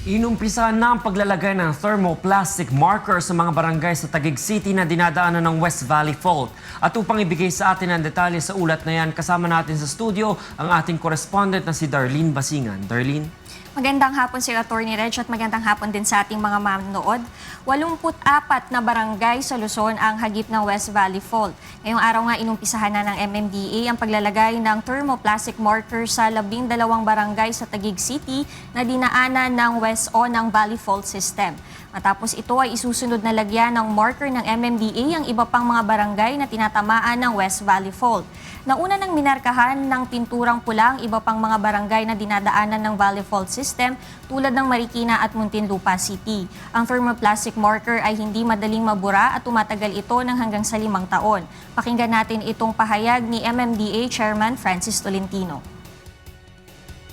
Inumpisa na ang paglalagay ng thermoplastic marker sa mga barangay sa Taguig City na dinadaanan ng West Valley Fault. At upang ibigay sa atin ang detalye sa ulat na yan, kasama natin sa studio ang ating correspondent na si Darlene Basingan. Darlene? Magandang hapon si Atty. Reg at magandang hapon din sa ating mga manonood. 84 na barangay sa Luzon ang hagip ng West Valley Fault. Ngayong araw nga inumpisahan na ng MMDA ang paglalagay ng thermoplastic marker sa 12 barangay sa Taguig City na dinaanan ng West O ng Valley Fault System. Matapos ito ay isusunod na lagyan ng marker ng MMDA ang iba pang mga barangay na tinatamaan ng West Valley Fault. Nauna nang minarkahan ng pinturang pula ang iba pang mga barangay na dinadaanan ng Valley Fault System tulad ng Marikina at Muntinlupa City. Ang thermoplastic marker ay hindi madaling mabura at tumatagal ito ng hanggang sa 5 taon. Pakinggan natin itong pahayag ni MMDA Chairman Francis Tolentino.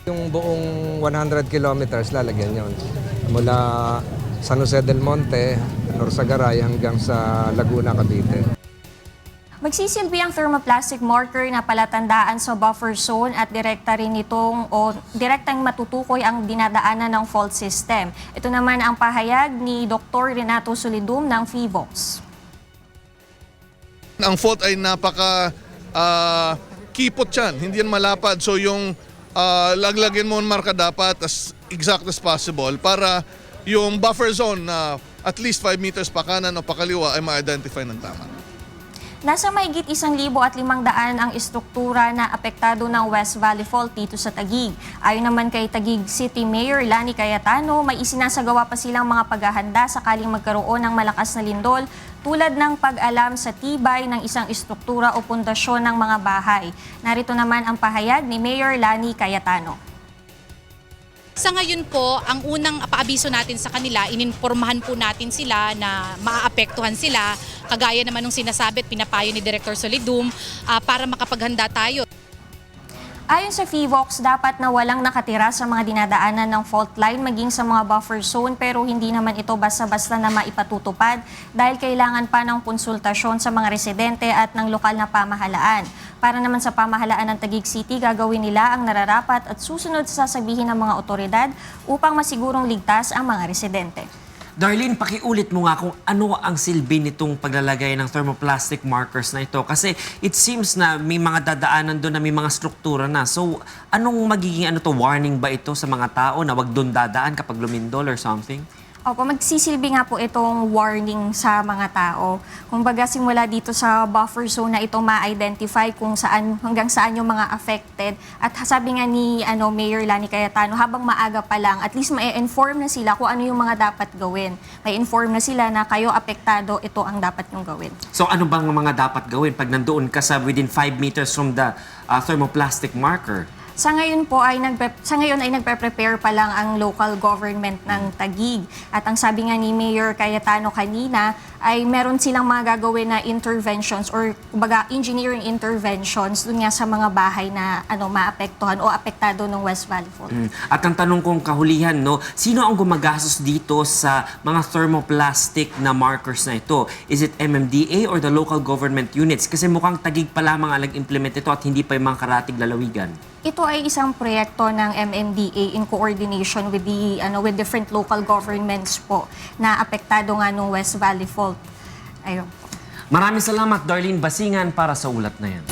Yung buong 100 kilometers lalagyan yon mula San Jose del Monte, Norsagaray hanggang sa Laguna, Cavite. Magsisilbi ang thermoplastic marker na palatandaan sa buffer zone at direkta rin itong direktang matutukoy ang dinadaanan ng fault system. Ito naman ang pahayag ni Dr. Renato Solidum ng FIVOX. Ang fault ay napaka kipot yan, hindi yan malapad. So yung laglagin mo ang marka dapat as exact as possible para yung buffer zone na at least 5 meters pa kanan o pa kaliwa ay ma-identify ng tama. Nasa mahigit 1,500 ang istruktura na apektado ng West Valley Fault dito sa Taguig. Ayon naman kay Taguig City Mayor Lani Cayetano, may isinasagawa pa silang mga paghahanda sakaling magkaroon ng malakas na lindol tulad ng pag-alam sa tibay ng isang istruktura o pundasyon ng mga bahay. Narito naman ang pahayag ni Mayor Lani Cayetano. Sa ngayon po, ang unang paabiso natin sa kanila, ininformahan po natin sila na maaapektuhan sila, kagaya naman nung sinasabi at pinapayo ni Director Solidum para makapaghanda tayo. Ayon sa FIVOX, dapat na walang nakatira sa mga dinadaanan ng fault line maging sa mga buffer zone pero hindi naman ito basta-basta na maipatutupad dahil kailangan pa ng konsultasyon sa mga residente at ng lokal na pamahalaan. Para naman sa pamahalaan ng Taguig City, gagawin nila ang nararapat at susunod sa sasabihin ng mga otoridad upang masigurong ligtas ang mga residente. Darlene, pakiulit mo nga kung ano ang silbi nitong paglalagay ng thermoplastic markers na ito. Kasi it seems na may mga dadaanan doon na may mga struktura na. So, anong magiging warning ba ito sa mga tao na wag doon dadaan kapag lumindol or something? Opo, magsisilbi nga po itong warning sa mga tao. Kumbaga simula dito sa buffer zone na ito ma-identify kung saan, hanggang saan yung mga affected. At sabi nga ni Mayor Lani Cayetano, habang maaga pa lang, at least ma-inform na sila kung ano yung mga dapat gawin. May inform na sila na kayo apektado, ito ang dapat yung gawin. So ano bang mga dapat gawin pag nandoon ka sa within 5 meters from the thermoplastic marker? Sa ngayon ay nagpe-prepare pa lang ang local government ng Taguig. At ang sabi nga ni Mayor Cayetano kanina ay meron silang mga gagawin na interventions or kumbaga engineering interventions dun nga sa mga bahay na maapektuhan o apektado ng West Valley Fault. At ang tanong kong kahulihan, sino ang gumagastos dito sa mga thermoplastic na markers na ito? Is it MMDA or the local government units? Kasi mukhang Taguig pa lamang ang nag-implement ito at hindi pa yung mga karatig lalawigan. Ito ay isang proyekto ng MMDA in coordination with with different local governments po na apektado nga ng West Valley Fault. Ayun po. Maraming salamat, Darlene Basingan, para sa ulat na yan.